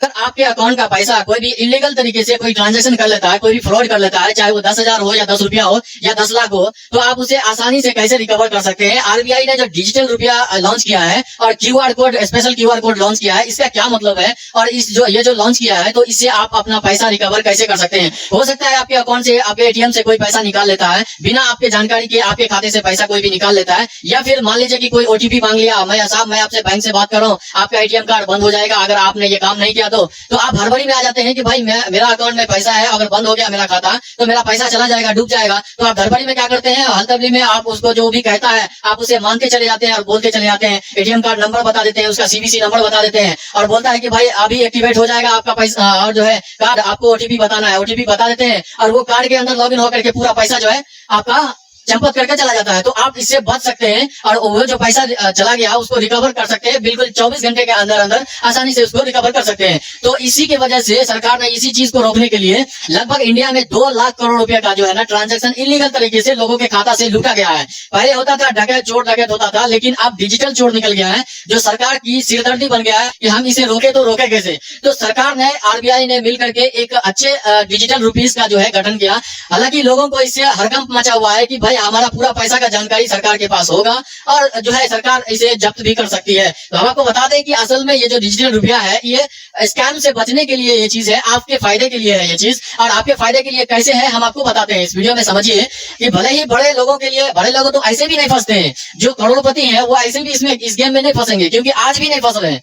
अगर आपके अकाउंट का पैसा कोई भी इलीगल तरीके से कोई ट्रांजैक्शन कर लेता है, कोई भी फ्रॉड कर लेता है, चाहे वो 10,000 हो या 10 रुपया हो या 10 लाख हो, तो आप उसे आसानी से कैसे रिकवर कर सकते हैं। आरबीआई ने जो डिजिटल रुपया लॉन्च किया है और QR code, special QR code launch किया है, इसका क्या मतलब है और ये जो लॉन्च किया है, तो इससे आप अपना पैसा रिकवर कैसे कर सकते हैं। हो सकता है आपके अकाउंट से, आपके एटीएम से कोई पैसा निकाल लेता है, बिना आपके जानकारी के आपके खाते से पैसा कोई भी निकाल लेता है, या फिर मान लीजिए कि कोई ओटीपी मांग लिया, मैं आपसे बैंक से बात कर रहा हूँ, आपका एटीएम कार्ड बंद हो जाएगा अगर आपने ये काम नहीं किया तो आप हड़बड़ी में आ जाते हैं कि भाई मेरा अकाउंट में पैसा है, अगर बंद हो गया मेरा खाता तो मेरा पैसा चला जाएगा, डूब जाएगा। तो आप हड़बड़ी में क्या करते हैं, हलतबली में आप उसको जो भी कहता है आप उसे मानते चले जाते हैं और बोलते चले जाते हैं। एटीएम कार्ड नंबर बता देते हैं, उसका सीवीसी नंबर बता देते हैं और बोलता है कि भाई अभी एक्टिवेट हो जाएगा आपका पैसा, और जो है कार्ड आपको ओटीपी बताना है, ओटीपी बता देते हैं और वो कार्ड के अंदर लॉगिन होकर के पूरा पैसा जो है आपका चंपत करके चला जाता है। तो आप इससे बच सकते हैं और वो जो पैसा चला गया उसको रिकवर कर सकते हैं, बिल्कुल 24 घंटे के अंदर अंदर आसानी से उसको रिकवर कर सकते हैं। तो इसी की वजह से सरकार ने इसी चीज को रोकने के लिए लगभग इंडिया में 2 लाख करोड़ रुपए का जो है ना ट्रांजैक्शन इलीगल तरीके से लोगों के खाता से लूटा गया है। पहले होता था डकैत चोर डकैत होता था, लेकिन अब डिजिटल चोर निकल गया है, जो सरकार की सिरदर्दी बन गया है कि हम इसे रोके तो रोके कैसे। तो सरकार ने, आरबीआई ने मिलकर के एक अच्छे डिजिटल रुपीज का जो है गठन किया। हालांकि लोगों को इससे हड़कंप मचा हुआ है कि भाई हमारा पूरा पैसा का जानकारी सरकार के पास होगा और जो है सरकार इसे जब्त भी कर सकती है। तो हम आपको बता दें कि असल में ये जो डिजिटल रुपया है, ये स्कैम से बचने के लिए ये चीज है, आपके फायदे के लिए है ये चीज। और आपके फायदे के लिए कैसे है हम आपको बताते हैं इस वीडियो में। समझिए कि भले ही बड़े लोगों के लिए, बड़े लोग तो ऐसे भी नहीं फंसते हैं, जो करोड़पति हैं वो ऐसे भी इस गेम में नहीं फंसेंगे, क्योंकि आज भी नहीं फंस रहे हैं।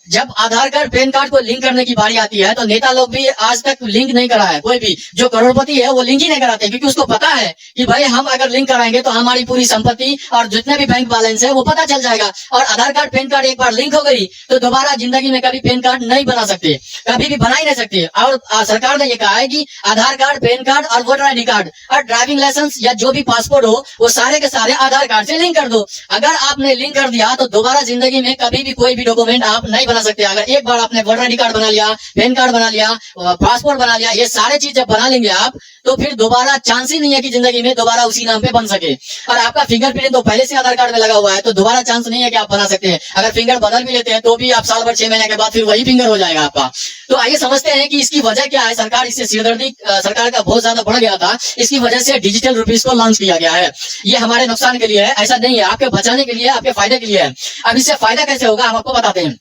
जब आधार कार्ड पैन कार्ड को लिंक करने की बारी आती है तो नेता लोग भी आज तक लिंक नहीं करा है, कोई भी जो करोड़पति है वो लिंक ही नहीं कराते, क्योंकि उसको पता है कि भाई हम अगर लिंक कराएंगे तो हमारी पूरी संपत्ति और जितने भी बैंक बैलेंस है वो पता चल जाएगा। और आधार कार्ड पैन कार्ड एक बार लिंक हो गई तो दोबारा जिंदगी में कभी पैन कार्ड नहीं बना सकते, कभी भी बना ही नहीं सकते। और सरकार ने ये कहा है कि आधार कार्ड, पैन कार्ड और वोटर आई डी कार्ड और ड्राइविंग लाइसेंस या जो भी पासपोर्ट हो वो सारे के सारे आधार कार्ड से लिंक कर दो। अगर आपने लिंक कर दिया तो दोबारा जिंदगी में कभी भी कोई भी डॉक्यूमेंट आप नहीं बना सकते। अगर एक बार आपने वोटर आई डी कार्ड बना लिया, पैन कार्ड बना लिया, पासपोर्ट बना लिया, ये सारे चीज जब बना लेंगे आप, तो फिर दोबारा चांस ही नहीं है कि जिंदगी में दोबारा उसी नाम पे बन सके। और आपका फिंगरप्रिंट तो पहले से आधार कार्ड में लगा हुआ है, तो दोबारा चांस नहीं है कि आप बना सकते हैं। अगर फिंगर बदल भी लेते हैं तो भी आप साल भर 6 महीने के बाद फिर वही फिंगर हो जाएगा आपका। तो आइए समझते हैं कि इसकी वजह क्या है। सरकार इससे सिरदर्दी सरकार का बहुत ज्यादा बढ़ गया था, इसकी वजह से डिजिटल रुपीज को लॉन्च किया गया है। ये हमारे नुकसान के लिए है, ऐसा नहीं है, आपके बचाने के लिए, आपके फायदे के लिए है। अब इससे फायदा कैसे होगा हम आपको बताते हैं।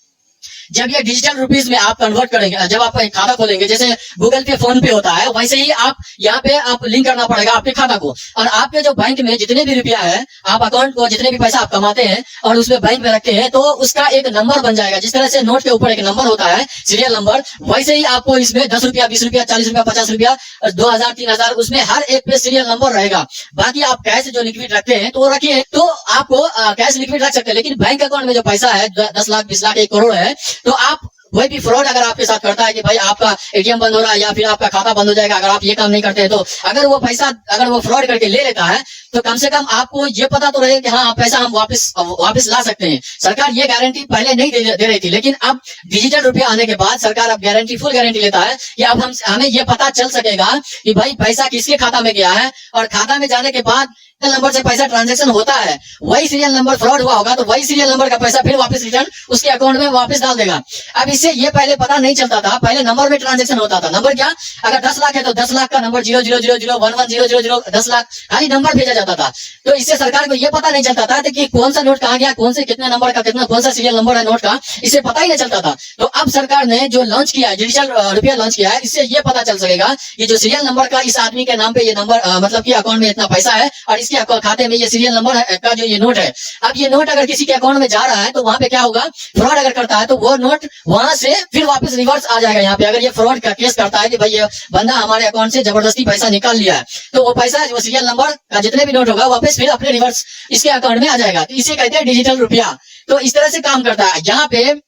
जब ये डिजिटल रुपीज में आप कन्वर्ट करेंगे, जब आप खाता खोलेंगे, जैसे गूगल पे, फोन पे होता है, वैसे ही आप यहाँ पे आप लिंक करना पड़ेगा आपके खाता को। और आपके जो बैंक में जितने भी रुपया है, आप अकाउंट को जितने भी पैसा आप कमाते हैं और उसमें बैंक में रखते हैं, तो उसका एक नंबर बन जाएगा। जिस तरह से नोट के ऊपर एक नंबर होता है, सीरियल नंबर, वैसे ही आपको इसमें 10 रुपया, 20 रुपया, 40 रुपया, 50 रुपया, 2000, 3000, उसमें हर एक पे सीरियल नंबर रहेगा। बाकी आप कैश जो लिक्विड रखते हैं तो रखिए, तो आपको कैश लिक्विड रख सकते हैं। लेकिन बैंक अकाउंट में जो पैसा है 10 लाख, 20 लाख, 1 करोड़ है, तो आप कोई भी फ्रॉड अगर आपके साथ करता है कि भाई आपका एटीएम बंद हो रहा है या फिर आपका खाता बंद हो जाएगा अगर आप ये काम नहीं करते हैं, तो अगर वो पैसा, अगर वो फ्रॉड करके ले लेता है, तो कम से कम आपको ये पता तो रहे कि हाँ पैसा हम वापस ला सकते हैं। सरकार ये गारंटी पहले नहीं दे रही थी, लेकिन अब डिजिटल रुपया आने के बाद सरकार अब गारंटी, फुल गारंटी लेता है कि अब हमें ये पता चल सकेगा कि भाई पैसा किसके खाता में गया है, और खाता में जाने के बाद नंबर से पैसा ट्रांजैक्शन होता है, वही सीरियल नंबर फ्रॉड हुआ होगा तो वही सीरियल नंबर का पैसा फिर वापस रिटर्न उसके अकाउंट में वापस डाल देगा। अब इससे ये पहले पता नहीं चलता था, पहले नंबर में ट्रांजैक्शन होता था। नंबर क्या, अगर 10 लाख है तो 10 लाख का नंबर 0000110000 10 लाख खाली नंबर भेजा जाता था। तो इससे सरकार को ये पता नहीं चलता था कि कौन सा नोट कहाँ गया, कौन से कितने नंबर का कितना, कौन सा सीरियल नंबर है नोट का, इसे पता ही नहीं चलता था। तो अब सरकार ने जो लॉन्च किया है, डिजिटल रुपया लॉन्च किया है, इससे ये पता चल सकेगा कि जो सीरियल नंबर का इस आदमी के नाम पे ये नंबर, मतलब कि अकाउंट में इतना पैसा है और इसके खाते में ये सीरियल नंबर का जो ये नोट है। अब ये नोट अगर किसी के अकाउंट में जा रहा है तो वहां पे क्या होगा, फ्रॉड अगर करता है तो वो नोट वहां से फिर वापस रिवर्स आ जाएगा यहाँ पे। अगर ये फ्रॉड का केस करता है कि भाई ये बंदा हमारे अकाउंट से जबरदस्ती पैसा निकाल लिया है, तो वो पैसा, वो सीरियल नंबर का जितने भी नोट होगा वापस फिर अपने रिवर्स इसके अकाउंट में आ जाएगा। तो इसे कहते हैं डिजिटल रुपया। तो इस तरह से काम करता है। यहाँ पे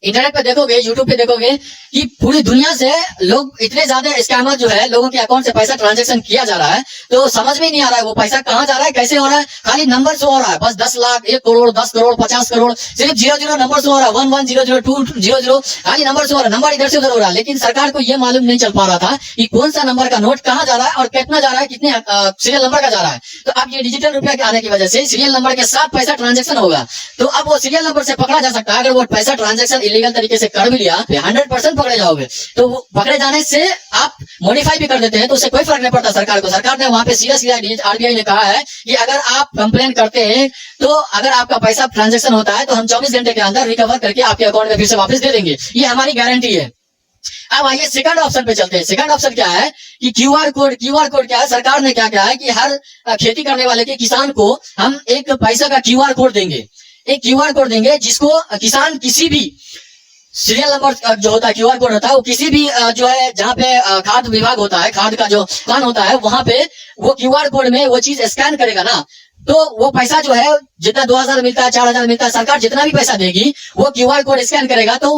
इंटरनेट पे देखोगे, यूट्यूब पे देखोगे कि पूरी दुनिया से लोग, इतने ज्यादा स्कैमर जो है, लोगों के अकाउंट से पैसा ट्रांजैक्शन किया जा रहा है, तो समझ में नहीं आ रहा है वो पैसा कहाँ जा रहा है, कैसे हो रहा है। खाली नंबर शो हो रहा है, बस 10 लाख, 1 करोड़, 10 करोड़, 50 करोड़, सिर्फ 00 नंबर शो हो रहा है, 11000200, खाली नंबर शो हो रहा है, नंबर इधर से उधर हो रहा है। लेकिन सरकार को यह मालूम नहीं चल पा रहा था कि कौन सा नंबर का नोट कहाँ जा रहा है और कितना जा रहा है, कितने सीरियल नंबर का जा रहा है। तो अब ये डिजिटल रुपया के आने की वजह से सीरियल नंबर के साथ पैसा ट्रांजेक्शन होगा, तो अब वो सीरियल नंबर से पकड़ा जा सकता है। अगर वो पैसा ट्रांजेक्शन इलीगल तरीके से कर भी लिया 100% पकड़े जाओगे। तो वो पकड़े जाने से आप मॉडिफाई भी कर देते हैं तो उससे कोई फर्क नहीं पड़ता सरकार को। सरकार ने वहां पे सीरियसली आरबीआई ने कहा है कि अगर आप कंप्लेन करते हैं तो अगर आपका पैसा ट्रांजेक्शन होता है तो हम 24 घंटे के अंदर रिकवर करके आपके अकाउंट में फिर से वापस दे देंगे, ये हमारी गारंटी है। अब आइए सेकंड ऑप्शन पे चलते हैं। सेकंड ऑप्शन क्या है कि क्यूआर कोड क्या है, सरकार ने क्या है कि हर खेती करने वाले के किसान को हम एक पैसा का क्यूआर कोड देंगे, एक क्यूआर कोड देंगे जिसको किसान किसी भी सीरियल नंबर जो होता है क्यूआर कोड होता है वो किसी भी जो है जहाँ पे खाद विभाग होता है, खाद का जो दुकान होता है वहां पे वो क्यूआर कोड में वो चीज स्कैन करेगा ना, तो वो पैसा जो है जितना 2000 मिलता है 4000 मिलता है, सरकार जितना भी पैसा देगी वो क्यूआर कोड स्कैन करेगा तो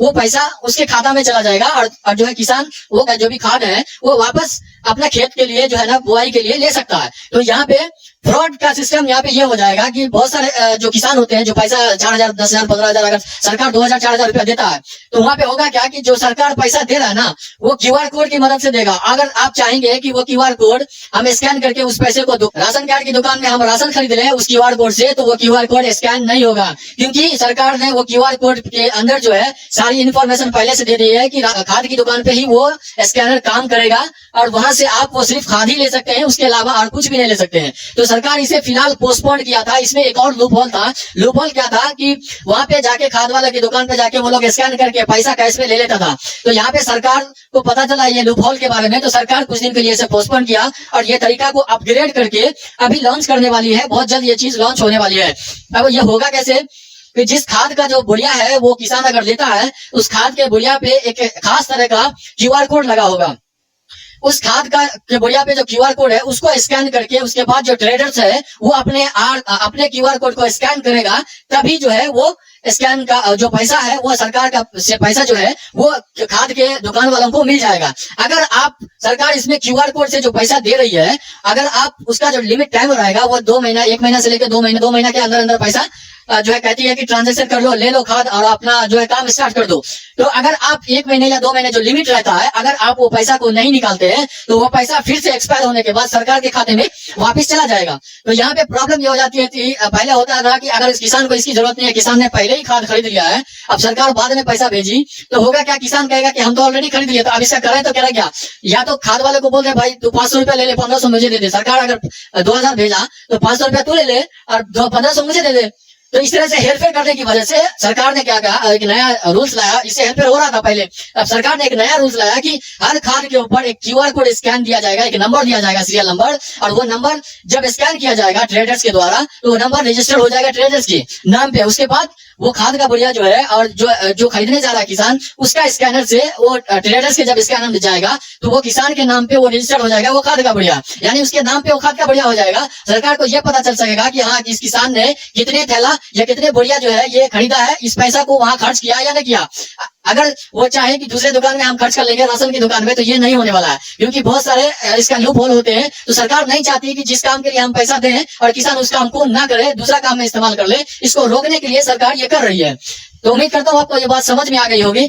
वो पैसा उसके खाता में चला जाएगा और जो है किसान वो जो भी खाद है वो वापस अपना खेत के लिए जो है ना बुआई के लिए ले सकता है। तो यहाँ पे फ्रॉड का सिस्टम यहाँ पे ये हो जाएगा कि बहुत सारे जो किसान होते हैं जो पैसा 4000 10,000 15,000 अगर सरकार 2000 4000 रुपया देता है तो वहां पे होगा क्या कि जो सरकार पैसा दे रहा है ना वो क्यूआर कोड की मदद से देगा। अगर आप चाहेंगे कि वो क्यूआर कोड हम स्कैन करके उस पैसे को राशन कार्ड की दुकान में हम राशन खरीद लें उस क्यूआर कोड से, तो वो क्यूआर कोड स्कैन नहीं होगा क्योंकि सरकार ने वो क्यूआर कोड के अंदर जो है सारी इन्फॉर्मेशन पहले से दे दी है कि खाद की दुकान पे ही वो स्कैनर काम करेगा और वहां से आप वो सिर्फ खाद ही ले सकते हैं, उसके अलावा और कुछ भी नहीं ले सकते हैं। तो सरकार इसे फिलहाल पोस्टपोन किया था। इसमें एक और लूप होल था। लूप होल क्या था कि वहां पे जाके खाद वाले की दुकान पे जाके वो लोग स्कैन करके पैसा कैश में ले लेता था। तो यहाँ पे सरकार को पता चला ये लूप होल के बारे में, तो सरकार कुछ दिन के लिए इसे पोस्टपोन किया और ये तरीका को अपग्रेड करके अभी लॉन्च करने वाली है। बहुत जल्द ये चीज लॉन्च होने वाली है। अब ये होगा कैसे कि जिस खाद का जो बुढ़िया है वो किसान अगर लेता है उस खाद के बुढ़िया पे एक खास तरह का क्यूआर कोड लगा होगा। उस खाद का के बुढ़िया पे जो क्यूआर कोड है उसको स्कैन करके उसके बाद जो ट्रेडर्स है वो अपने क्यूआर कोड को स्कैन करेगा, तभी जो है वो स्कैन का जो पैसा है वो सरकार का से पैसा जो है वो खाद के दुकान वालों को मिल जाएगा। अगर आप सरकार इसमें क्यूआर कोड से जो पैसा दे रही है अगर आप उसका जो लिमिट टाइम रहेगा वो 2 महीना 1 महीना से लेकर 2 महीना के अंदर अंदर पैसा जो है कहती है कि ट्रांजेक्शन कर लो, ले लो खाद और अपना जो है काम स्टार्ट कर दो। तो अगर आप 1 महीने या 2 महीने जो लिमिट रहता है अगर आप वो पैसा को नहीं निकालते हैं तो वो पैसा फिर से एक्सपायर होने के बाद सरकार के खाते में वापस चला जाएगा। तो यहाँ पे प्रॉब्लम ये हो जाती है कि पहले होता था कि अगर इस किसान को इसकी जरूरत नहीं है, किसान ने पहले ही खाद खरीद लिया है, अब सरकार बाद में पैसा भेजी तो होगा क्या, किसान कहेगा कि हम तो ऑलरेडी खरीद लिया, तो अब इसका करें तो करें क्या, या तो खाद वाले को बोल रहे भाई तू 500 रुपया ले ले 1500 मुझे दे दे। सरकार अगर 2000 भेजा तो 500 रुपया तू ले ले और 1500 मुझे दे दे। तो इस तरह से हेरफेर करने की वजह से सरकार ने क्या कहा, एक नया रूल्स लाया। इससे हेरफेर हो रहा था पहले, अब सरकार ने एक नया रूल्स लाया कि हर खाद के ऊपर एक क्यूआर कोड स्कैन दिया जाएगा, एक नंबर दिया जाएगा सीरियल नंबर, और वो नंबर जब स्कैन किया जाएगा ट्रेडर्स के द्वारा तो वो नंबर रजिस्टर हो जाएगा ट्रेडर्स के नाम पे। उसके बाद वो खाद का बुढ़िया जो है और जो खरीदने जा रहा है किसान उसका स्कैनर से वो ट्रेडर्स के जब स्कैनर जाएगा तो वो किसान के नाम पे वो रजिस्टर हो जाएगा वो खाद का बुढ़िया, यानी उसके नाम पे वो खाद का बुढ़िया हो जाएगा। सरकार को ये पता चल सकेगा कि हाँ इस किसान ने कितने थैला या कितने बुढ़िया जो है ये खरीदा है, इस पैसा को वहां खर्च किया या नहीं किया। अगर वो चाहे कि दूसरे दुकान में हम खर्च कर लेंगे राशन की दुकान में, तो ये नहीं होने वाला है क्योंकि बहुत सारे इसका लूप होल होते हैं। तो सरकार नहीं चाहती कि जिस काम के लिए हम पैसा दें और किसान उस काम को ना करे, दूसरा काम में इस्तेमाल कर ले। इसको रोकने के लिए सरकार ये कर रही है। तो उम्मीद करता हूँ आपको ये बात समझ में आ गई होगी।